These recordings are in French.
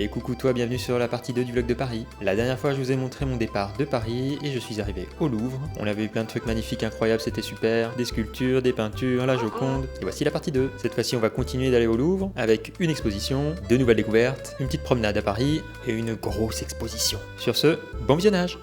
Et coucou toi, bienvenue sur la partie 2 du vlog de Paris. La dernière fois je vous ai montré mon départ de Paris et je suis arrivé au Louvre. On avait eu plein de trucs magnifiques, incroyables, c'était super. Des sculptures, des peintures, la Joconde. Et voici la partie 2. Cette fois-ci on va continuer d'aller au Louvre avec une exposition, de nouvelles découvertes, une petite promenade à Paris et une grosse exposition. Sur ce, bon visionnage!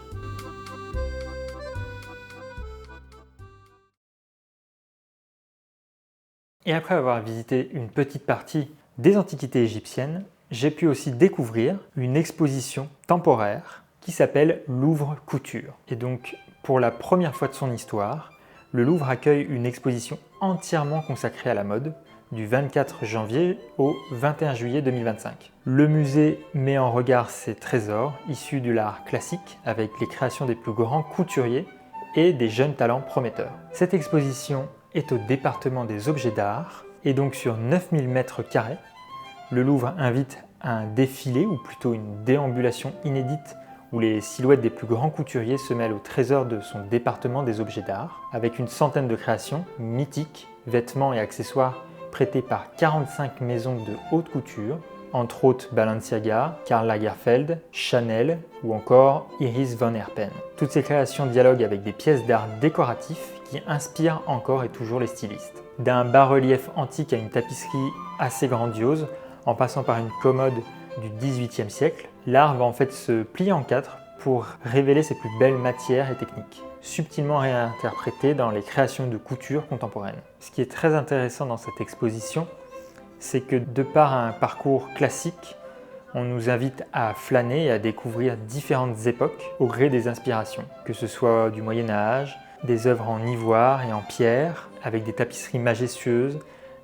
Et après avoir visité une petite partie des antiquités égyptiennes, j'ai pu aussi découvrir une exposition temporaire qui s'appelle Louvre Couture. Et donc, pour la première fois de son histoire, le Louvre accueille une exposition entièrement consacrée à la mode du 24 janvier au 21 juillet 2025. Le musée met en regard ses trésors issus de l'art classique avec les créations des plus grands couturiers et des jeunes talents prometteurs. Cette exposition est au département des objets d'art et donc sur 9000 m². Le Louvre invite à un défilé ou plutôt une déambulation inédite où les silhouettes des plus grands couturiers se mêlent au trésor de son département des objets d'art avec une centaine de créations mythiques, vêtements et accessoires prêtés par 45 maisons de haute couture, entre autres Balenciaga, Karl Lagerfeld, Chanel ou encore Iris van Herpen. Toutes ces créations dialoguent avec des pièces d'art décoratifs qui inspirent encore et toujours les stylistes. D'un bas-relief antique à une tapisserie assez grandiose, en passant par une commode du XVIIIe siècle, l'art va en fait se plier en quatre pour révéler ses plus belles matières et techniques, subtilement réinterprétées dans les créations de couture contemporaines. Ce qui est très intéressant dans cette exposition, c'est que de par un parcours classique, on nous invite à flâner et à découvrir différentes époques au gré des inspirations, que ce soit du Moyen-Âge, des œuvres en ivoire et en pierre, avec des tapisseries majestueuses,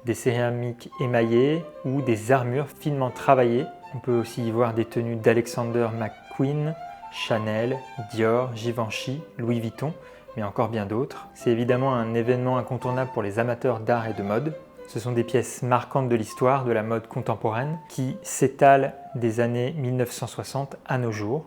des céramiques émaillées ou des armures finement travaillées. On peut aussi y voir des tenues d'Alexander McQueen, Chanel, Dior, Givenchy, Louis Vuitton, mais encore bien d'autres. C'est évidemment un événement incontournable pour les amateurs d'art et de mode. Ce sont des pièces marquantes de l'histoire de la mode contemporaine qui s'étalent des années 1960 à nos jours.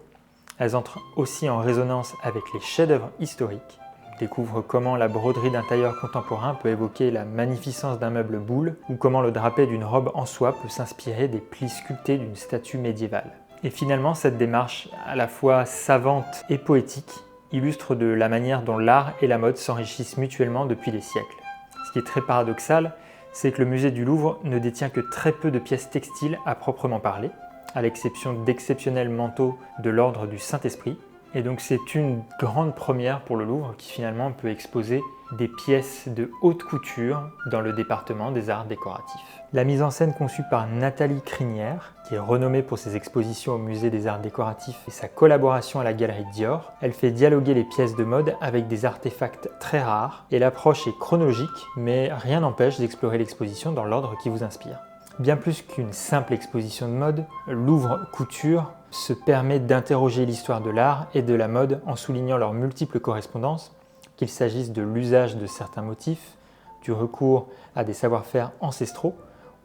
Elles entrent aussi en résonance avec les chefs-d'œuvre historiques. On découvre comment la broderie d'un tailleur contemporain peut évoquer la magnificence d'un meuble boule ou comment le drapé d'une robe en soie peut s'inspirer des plis sculptés d'une statue médiévale. Et finalement, cette démarche à la fois savante et poétique illustre de la manière dont l'art et la mode s'enrichissent mutuellement depuis des siècles. Ce qui est très paradoxal, c'est que le musée du Louvre ne détient que très peu de pièces textiles à proprement parler, à l'exception d'exceptionnels manteaux de l'ordre du Saint-Esprit. Et donc c'est une grande première pour le Louvre qui finalement peut exposer des pièces de haute couture dans le département des arts décoratifs. La mise en scène conçue par Nathalie Crinière, qui est renommée pour ses expositions au musée des arts décoratifs et sa collaboration à la galerie Dior, elle fait dialoguer les pièces de mode avec des artefacts très rares et l'approche est chronologique, mais rien n'empêche d'explorer l'exposition dans l'ordre qui vous inspire. Bien plus qu'une simple exposition de mode, Louvre Couture se permet d'interroger l'histoire de l'art et de la mode en soulignant leurs multiples correspondances, qu'il s'agisse de l'usage de certains motifs, du recours à des savoir-faire ancestraux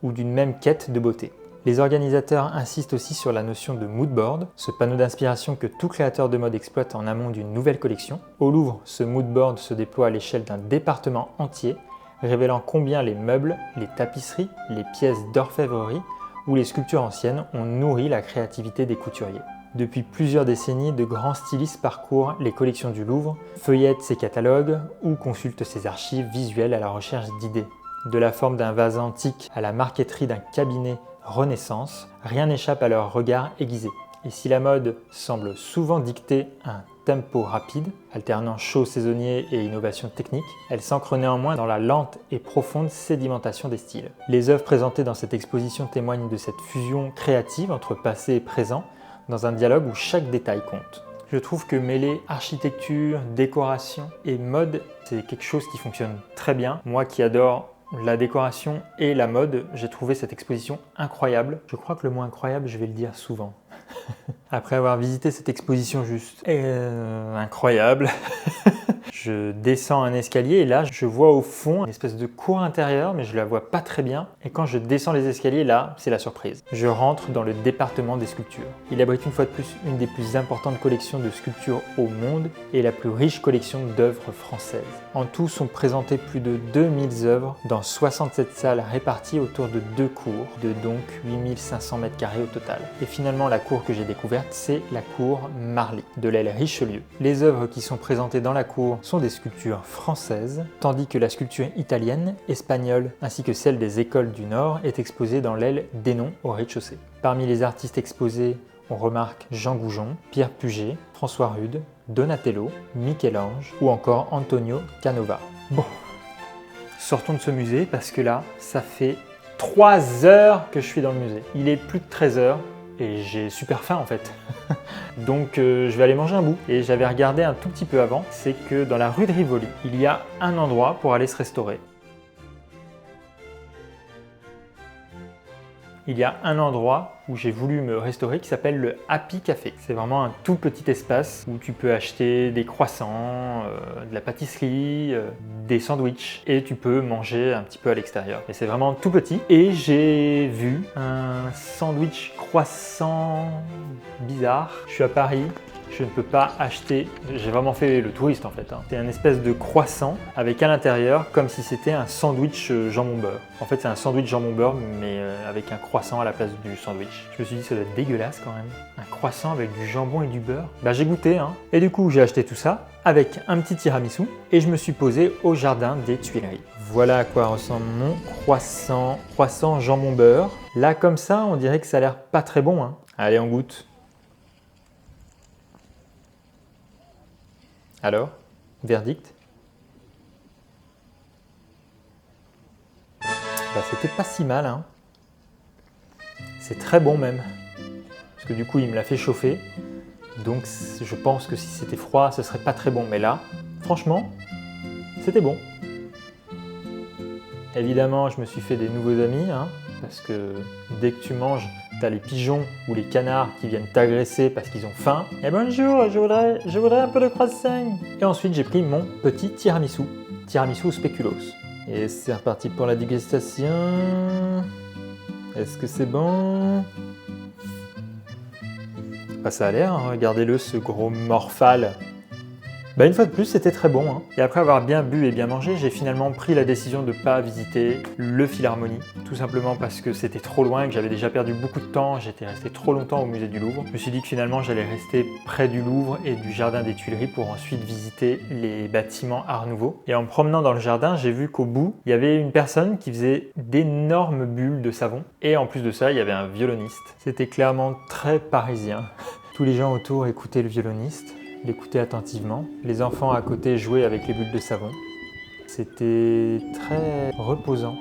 ou d'une même quête de beauté. Les organisateurs insistent aussi sur la notion de moodboard, ce panneau d'inspiration que tout créateur de mode exploite en amont d'une nouvelle collection. Au Louvre, ce moodboard se déploie à l'échelle d'un département entier, révélant combien les meubles, les tapisseries, les pièces d'orfèvrerie ou les sculptures anciennes ont nourri la créativité des couturiers. Depuis plusieurs décennies, de grands stylistes parcourent les collections du Louvre, feuillettent ses catalogues ou consultent ses archives visuelles à la recherche d'idées. De la forme d'un vase antique à la marqueterie d'un cabinet Renaissance, rien n'échappe à leur regard aiguisé. Et si la mode semble souvent dicter un tempo rapide, alternant show saisonnier et innovation technique, elle s'ancre néanmoins dans la lente et profonde sédimentation des styles. Les œuvres présentées dans cette exposition témoignent de cette fusion créative entre passé et présent, dans un dialogue où chaque détail compte. Je trouve que mêler architecture, décoration et mode, c'est quelque chose qui fonctionne très bien. Moi qui adore la décoration et la mode, j'ai trouvé cette exposition incroyable. Je crois que le mot incroyable, je vais le dire souvent. Après avoir visité cette exposition juste incroyable, je descends un escalier et là, je vois au fond une espèce de cour intérieure, mais je la vois pas très bien. Et quand je descends les escaliers, là, c'est la surprise. Je rentre dans le département des sculptures. Il abrite une fois de plus une des plus importantes collections de sculptures au monde et la plus riche collection d'œuvres françaises. En tout, sont présentées plus de 2000 œuvres dans 67 salles réparties autour de 2 cours, de donc 8500 m² au total. Et finalement, la cour que j'ai découverte, c'est la cour Marly, de l'aile Richelieu. Les œuvres qui sont présentées dans la cour sont des sculptures françaises, tandis que la sculpture italienne, espagnole, ainsi que celle des écoles du Nord est exposée dans l'aile Dénon au rez-de-chaussée. Parmi les artistes exposés, on remarque Jean Goujon, Pierre Puget, François Rude, Donatello, Michel-Ange ou encore Antonio Canova. Bon, sortons de ce musée parce que là, ça fait 3 heures que je suis dans le musée. Il est plus de 13 heures. Et j'ai super faim en fait. Donc je vais aller manger un bout. Et j'avais regardé un tout petit peu avant, c'est que dans la rue de Rivoli, il y a un endroit pour aller se restaurer. Il y a un endroit où j'ai voulu me restaurer qui s'appelle le Happy Café. C'est vraiment un tout petit espace où tu peux acheter des croissants, de la pâtisserie, des sandwichs et tu peux manger un petit peu à l'extérieur. Et c'est vraiment tout petit. Et j'ai vu un sandwich croissant bizarre. Je suis à Paris. Je ne peux pas acheter, j'ai vraiment fait le touriste en fait. C'est un espèce de croissant avec à l'intérieur comme si c'était un sandwich jambon-beurre. En fait c'est un sandwich jambon-beurre mais avec un croissant à la place du sandwich. Je me suis dit ça doit être dégueulasse quand même. Un croissant avec du jambon et du beurre. Bah j'ai goûté Et du coup j'ai acheté tout ça avec un petit tiramisu et je me suis posé au jardin des Tuileries. Voilà à quoi ressemble mon croissant jambon-beurre. Là comme ça on dirait que ça a l'air pas très bon. Allez on goûte. Alors, verdict? C'était pas si mal, C'est très bon même. Parce que du coup, il me l'a fait chauffer. Donc, je pense que si c'était froid, ce serait pas très bon. Mais là, franchement, c'était bon. Évidemment, je me suis fait des nouveaux amis, parce que dès que tu manges, tu as les pigeons ou les canards qui viennent t'agresser parce qu'ils ont faim. Et bonjour, je voudrais un peu de croissant. Et ensuite, j'ai pris mon petit tiramisu au spéculoos. Et c'est reparti pour la dégustation. Est-ce que c'est bon? Ça a l'air, regardez-le, ce gros morphale. Une fois de plus, c'était très bon. Et après avoir bien bu et bien mangé, j'ai finalement pris la décision de ne pas visiter le Philharmonie. Tout simplement parce que c'était trop loin et que j'avais déjà perdu beaucoup de temps. J'étais resté trop longtemps au musée du Louvre. Je me suis dit que finalement, j'allais rester près du Louvre et du jardin des Tuileries pour ensuite visiter les bâtiments Art Nouveau. Et en me promenant dans le jardin, j'ai vu qu'au bout, il y avait une personne qui faisait d'énormes bulles de savon. Et en plus de ça, il y avait un violoniste. C'était clairement très parisien. Tous les gens autour écoutaient le violoniste. L'écouter attentivement. Les enfants à côté jouaient avec les bulles de savon. C'était très reposant.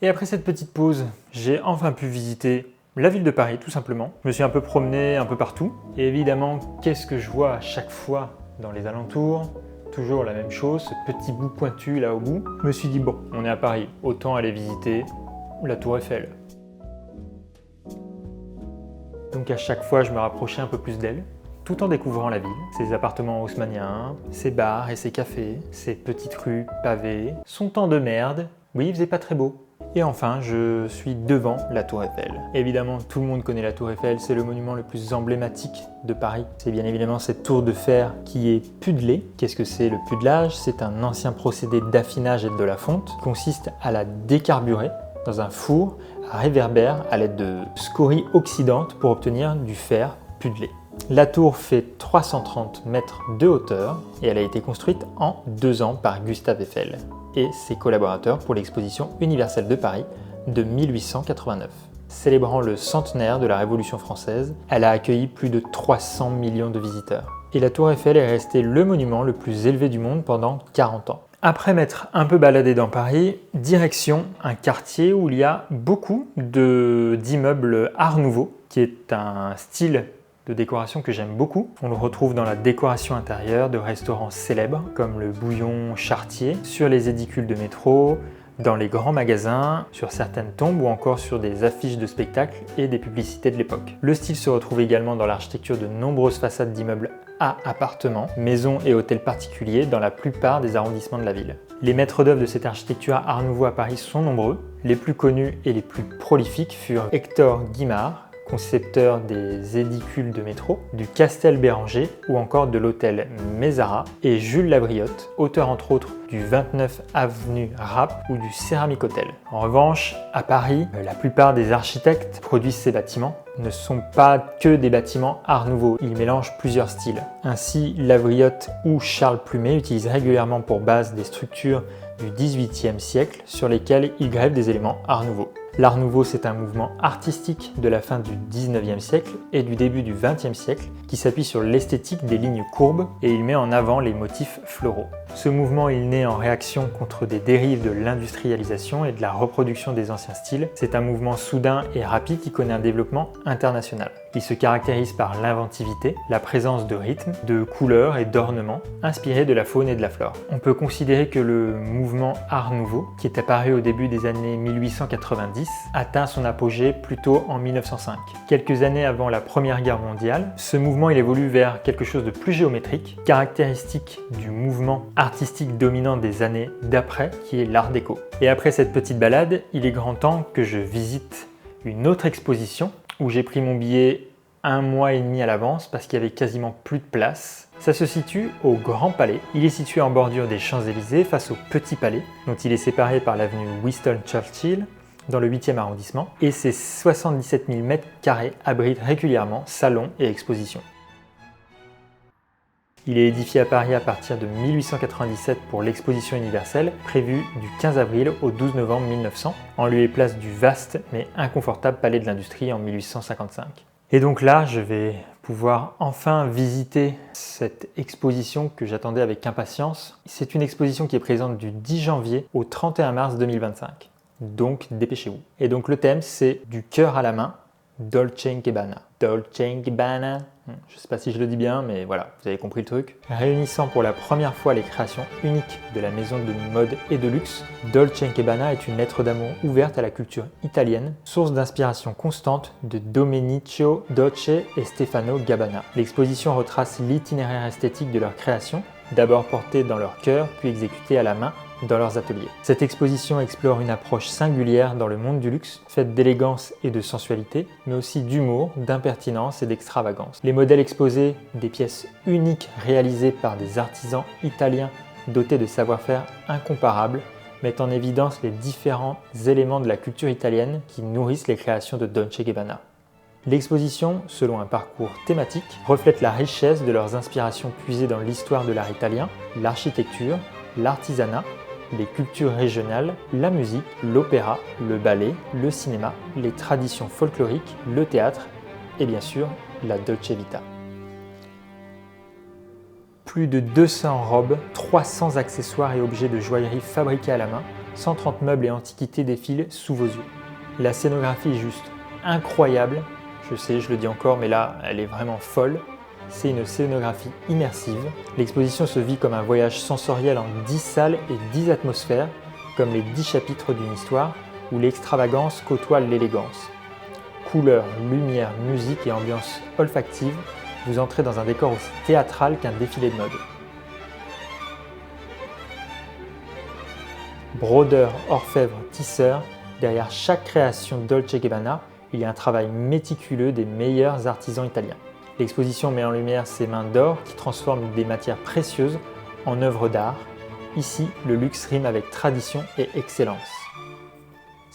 Et après cette petite pause, j'ai enfin pu visiter la ville de Paris, tout simplement. Je me suis un peu promené un peu partout. Et évidemment, qu'est-ce que je vois à chaque fois dans les alentours? Toujours la même chose, ce petit bout pointu là au bout. Je me suis dit, bon, on est à Paris, autant aller visiter la Tour Eiffel. Donc à chaque fois, je me rapprochais un peu plus d'elle, tout en découvrant la ville, ses appartements haussmanniens, ses bars et ses cafés, ses petites rues pavées, son temps de merde. Oui, il faisait pas très beau. Et enfin, je suis devant la Tour Eiffel. Évidemment, tout le monde connaît la Tour Eiffel, c'est le monument le plus emblématique de Paris. C'est bien évidemment cette tour de fer qui est pudelée. Qu'est-ce que c'est le pudelage? C'est un ancien procédé d'affinage et de la fonte qui consiste à la décarburer dans un four à réverbère à l'aide de scories oxydantes pour obtenir du fer pudelé. La tour fait 330 mètres de hauteur et elle a été construite en 2 ans par Gustave Eiffel et ses collaborateurs pour l'exposition universelle de Paris de 1889. Célébrant le centenaire de la Révolution française, elle a accueilli plus de 300 millions de visiteurs. Et la tour Eiffel est restée le monument le plus élevé du monde pendant 40 ans. Après m'être un peu baladé dans Paris, direction un quartier où il y a beaucoup d'immeubles Art Nouveau, qui est un style de décoration que j'aime beaucoup. On le retrouve dans la décoration intérieure de restaurants célèbres comme le Bouillon Chartier, sur les édicules de métro, dans les grands magasins, sur certaines tombes ou encore sur des affiches de spectacles et des publicités de l'époque. Le style se retrouve également dans l'architecture de nombreuses façades d'immeubles à appartements, maisons et hôtels particuliers dans la plupart des arrondissements de la ville. Les maîtres d'œuvre de cette architecture Art Nouveau à Paris sont nombreux. Les plus connus et les plus prolifiques furent Hector Guimard, concepteur des édicules de métro, du Castel Béranger ou encore de l'hôtel Mézara, et Jules Labriotte, auteur entre autres du 29 avenue Rapp ou du Céramique Hôtel. En revanche, à Paris, la plupart des architectes produisent ces bâtiments ne sont pas que des bâtiments Art Nouveau, ils mélangent plusieurs styles. Ainsi, Labriotte ou Charles Plumet utilisent régulièrement pour base des structures du XVIIIe siècle sur lesquelles ils grèvent des éléments Art Nouveau. L'Art Nouveau, c'est un mouvement artistique de la fin du XIXe siècle et du début du XXe siècle qui s'appuie sur l'esthétique des lignes courbes et il met en avant les motifs floraux. Ce mouvement est né en réaction contre des dérives de l'industrialisation et de la reproduction des anciens styles. C'est un mouvement soudain et rapide qui connaît un développement international. Il se caractérise par l'inventivité, la présence de rythmes, de couleurs et d'ornements inspirés de la faune et de la flore. On peut considérer que le mouvement Art Nouveau, qui est apparu au début des années 1890, atteint son apogée plutôt en 1905. Quelques années avant la Première Guerre mondiale, ce mouvement il évolue vers quelque chose de plus géométrique, caractéristique du mouvement artistique dominant des années d'après, qui est l'Art déco. Et après cette petite balade, il est grand temps que je visite une autre exposition où j'ai pris mon billet 1 mois et demi à l'avance parce qu'il y avait quasiment plus de place. Ça se situe au Grand Palais. Il est situé en bordure des Champs-Élysées face au Petit Palais, dont il est séparé par l'avenue Winston Churchill dans le 8e arrondissement, et ses 77 000 m² abritent régulièrement salons et expositions. Il est édifié à Paris à partir de 1897 pour l'exposition universelle, prévue du 15 avril au 12 novembre 1900, en lieu et place du vaste mais inconfortable Palais de l'Industrie en 1855. Et donc là, je vais pouvoir enfin visiter cette exposition que j'attendais avec impatience. C'est une exposition qui est présente du 10 janvier au 31 mars 2025. Donc dépêchez-vous. Et donc le thème, c'est du cœur à la main, Dolce & Gabbana. Dolce & Gabbana, je ne sais pas si je le dis bien, mais voilà, vous avez compris le truc. Réunissant pour la première fois les créations uniques de la maison de mode et de luxe, Dolce & Gabbana est une lettre d'amour ouverte à la culture italienne, source d'inspiration constante de Domenico Dolce et Stefano Gabbana. L'exposition retrace l'itinéraire esthétique de leur création, d'abord portée dans leur cœur, puis exécutée à la main dans leurs ateliers. Cette exposition explore une approche singulière dans le monde du luxe, faite d'élégance et de sensualité, mais aussi d'humour, d'impertinence et d'extravagance. Les modèles exposés, des pièces uniques réalisées par des artisans italiens dotés de savoir-faire incomparables, mettent en évidence les différents éléments de la culture italienne qui nourrissent les créations de Dolce & Gabbana. L'exposition, selon un parcours thématique, reflète la richesse de leurs inspirations puisées dans l'histoire de l'art italien, l'architecture, l'artisanat, les cultures régionales, la musique, l'opéra, le ballet, le cinéma, les traditions folkloriques, le théâtre et bien sûr la Dolce Vita. Plus de 200 robes, 300 accessoires et objets de joaillerie fabriqués à la main, 130 meubles et antiquités défilent sous vos yeux. La scénographie est juste incroyable, je sais, je le dis encore, mais là, elle est vraiment folle. C'est une scénographie immersive. L'exposition se vit comme un voyage sensoriel en 10 salles et 10 atmosphères, comme les 10 chapitres d'une histoire où l'extravagance côtoie l'élégance. Couleurs, lumière, musique et ambiance olfactive, vous entrez dans un décor aussi théâtral qu'un défilé de mode. Brodeurs, orfèvres, tisseurs, derrière chaque création Dolce & Gabbana, il y a un travail méticuleux des meilleurs artisans italiens. L'exposition met en lumière ces mains d'or qui transforment des matières précieuses en œuvres d'art. Ici, le luxe rime avec tradition et excellence.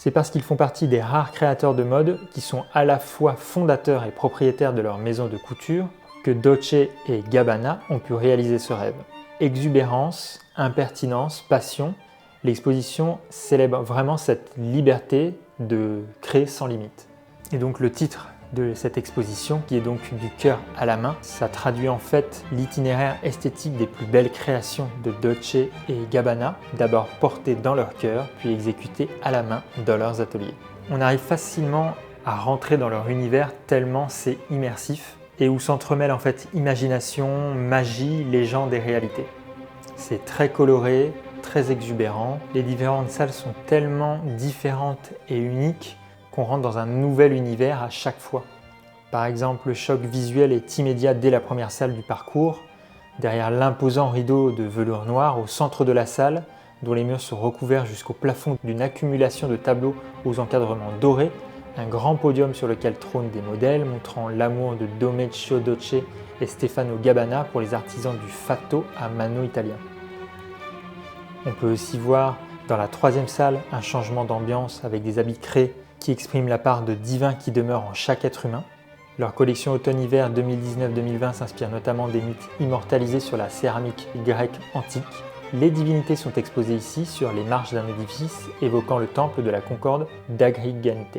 C'est parce qu'ils font partie des rares créateurs de mode qui sont à la fois fondateurs et propriétaires de leur maison de couture que Dolce et Gabbana ont pu réaliser ce rêve. Exubérance, impertinence, passion, l'exposition célèbre vraiment cette liberté de créer sans limite. Et donc le titre de cette exposition, qui est donc du cœur à la main, ça traduit en fait l'itinéraire esthétique des plus belles créations de Dolce et Gabbana, d'abord portées dans leur cœur, puis exécutées à la main dans leurs ateliers. On arrive facilement à rentrer dans leur univers tellement c'est immersif et où s'entremêlent en fait imagination, magie, légende et réalité. C'est très coloré, très exubérant, les différentes salles sont tellement différentes et uniques qu'on rentre dans un nouvel univers à chaque fois. Par exemple, le choc visuel est immédiat dès la première salle du parcours, derrière l'imposant rideau de velours noir au centre de la salle, dont les murs sont recouverts jusqu'au plafond d'une accumulation de tableaux aux encadrements dorés, un grand podium sur lequel trônent des modèles montrant l'amour de Domenico Dolce et Stefano Gabbana pour les artisans du fatto à mano italien. On peut aussi voir dans la troisième salle un changement d'ambiance avec des habits créés qui expriment la part de divin qui demeure en chaque être humain. Leur collection automne-hiver 2019-2020 s'inspire notamment des mythes immortalisés sur la céramique grecque antique. Les divinités sont exposées ici sur les marches d'un édifice évoquant le temple de la Concorde d'Agrigente.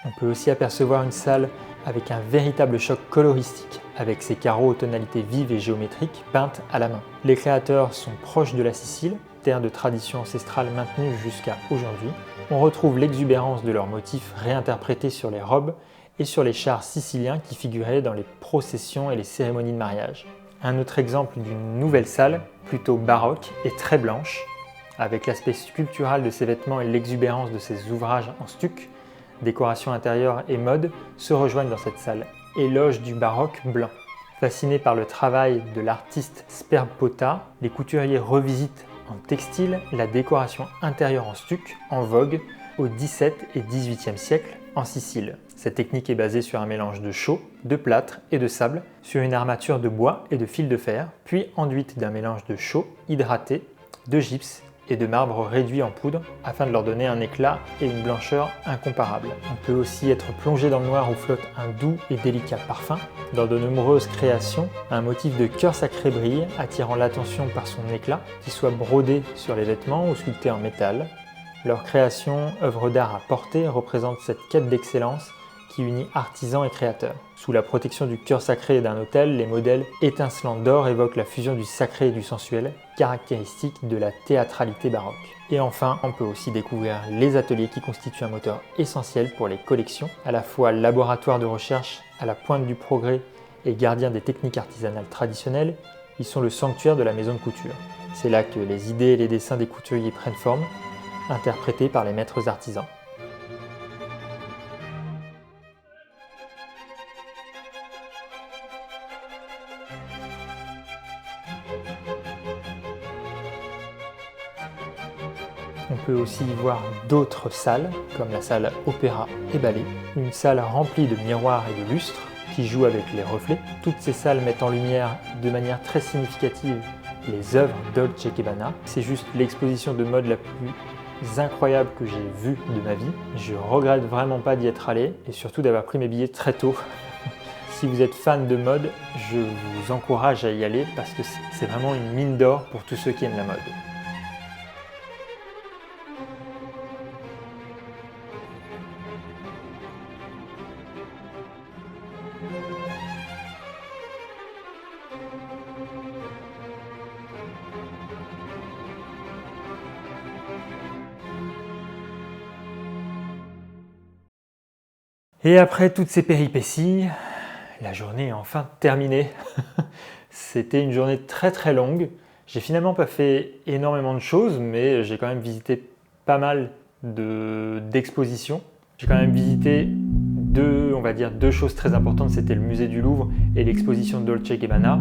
On peut aussi apercevoir une salle avec un véritable choc coloristique, avec ses carreaux aux tonalités vives et géométriques peintes à la main. Les créateurs sont proches de la Sicile, terre de tradition ancestrale maintenue jusqu'à aujourd'hui. On retrouve l'exubérance de leurs motifs réinterprétés sur les robes et sur les chars siciliens qui figuraient dans les processions et les cérémonies de mariage. Un autre exemple d'une nouvelle salle, plutôt baroque et très blanche, avec l'aspect sculptural de ses vêtements et l'exubérance de ses ouvrages en stuc, décoration intérieure et mode se rejoignent dans cette salle. Éloge du baroque blanc. Fascinés par le travail de l'artiste Sperpota, les couturiers revisitent en textile la décoration intérieure en stuc, en vogue au XVIIe et XVIIIe siècle en Sicile. Cette technique est basée sur un mélange de chaux, de plâtre et de sable, sur une armature de bois et de fil de fer, puis enduite d'un mélange de chaux hydraté, de gypse et de marbre réduit en poudre afin de leur donner un éclat et une blancheur incomparables. On peut aussi être plongé dans le noir où flotte un doux et délicat parfum. Dans de nombreuses créations, un motif de cœur sacré brille, attirant l'attention par son éclat, qu'il soit brodé sur les vêtements ou sculpté en métal. Leur création, œuvre d'art à porter, représente cette quête d'excellence qui unit artisans et créateurs. Sous la protection du cœur sacré d'un autel, les modèles étincelants d'or évoquent la fusion du sacré et du sensuel, caractéristique de la théâtralité baroque. Et enfin, on peut aussi découvrir les ateliers qui constituent un moteur essentiel pour les collections, à la fois laboratoire de recherche à la pointe du progrès et gardien des techniques artisanales traditionnelles, ils sont le sanctuaire de la maison de couture. C'est là que les idées et les dessins des couturiers prennent forme, interprétés par les maîtres artisans. On peut aussi y voir d'autres salles, comme la salle opéra et ballet, une salle remplie de miroirs et de lustres qui jouent avec les reflets. Toutes ces salles mettent en lumière de manière très significative les œuvres Dolce & Gabbana. C'est juste l'exposition de mode la plus incroyable que j'ai vue de ma vie. Je regrette vraiment pas d'y être allé et surtout d'avoir pris mes billets très tôt. Si vous êtes fan de mode, je vous encourage à y aller parce que c'est vraiment une mine d'or pour tous ceux qui aiment la mode. Et après toutes ces péripéties, la journée est enfin terminée. C'était une journée très longue. J'ai finalement pas fait énormément de choses, mais j'ai quand même visité pas mal d'expositions. J'ai quand même visité deux choses très importantes, c'était le musée du Louvre et l'exposition de Dolce & Gabbana.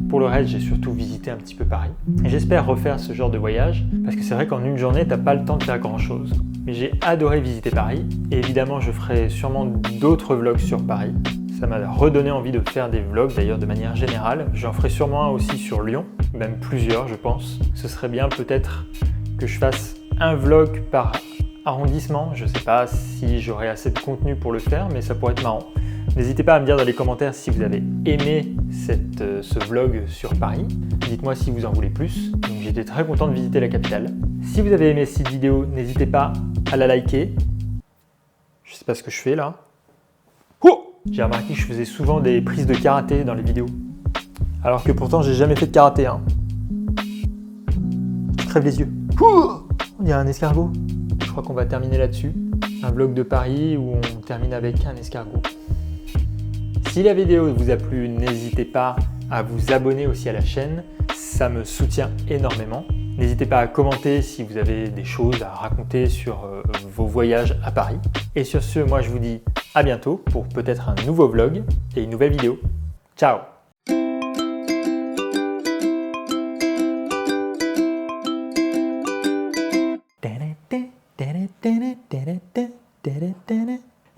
Pour le reste, j'ai surtout visité un petit peu Paris. Et j'espère refaire ce genre de voyage, parce que c'est vrai qu'en une journée, t'as pas le temps de faire grand chose. mais j'ai adoré visiter Paris et évidemment je ferai sûrement d'autres vlogs sur Paris. Ça m'a redonné envie de faire des vlogs d'ailleurs de manière générale. J'en ferai sûrement un aussi sur Lyon, même plusieurs je pense. Ce serait bien peut-être que je fasse un vlog par arrondissement. Je ne sais pas si j'aurai assez de contenu pour le faire, mais ça pourrait être marrant. N'hésitez pas à me dire dans les commentaires si vous avez aimé ce vlog sur Paris. Dites-moi si vous en voulez plus. J'étais très content de visiter la capitale. Si vous avez aimé cette vidéo, n'hésitez pas à la liker. Je sais pas ce que je fais là. Oh! J'ai remarqué que je faisais souvent des prises de karaté dans les vidéos. Alors que pourtant j'ai jamais fait de karaté. Je crève les yeux. Il y a un escargot. Je crois qu'on va terminer là-dessus. Un vlog de Paris où on termine avec un escargot. Si la vidéo vous a plu, n'hésitez pas à vous abonner aussi à la chaîne. Ça me soutient énormément. N'hésitez pas à commenter si vous avez des choses à raconter sur vos voyages à Paris. Et sur ce, moi je vous dis à bientôt pour peut-être un nouveau vlog et une nouvelle vidéo. Ciao!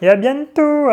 Et à bientôt!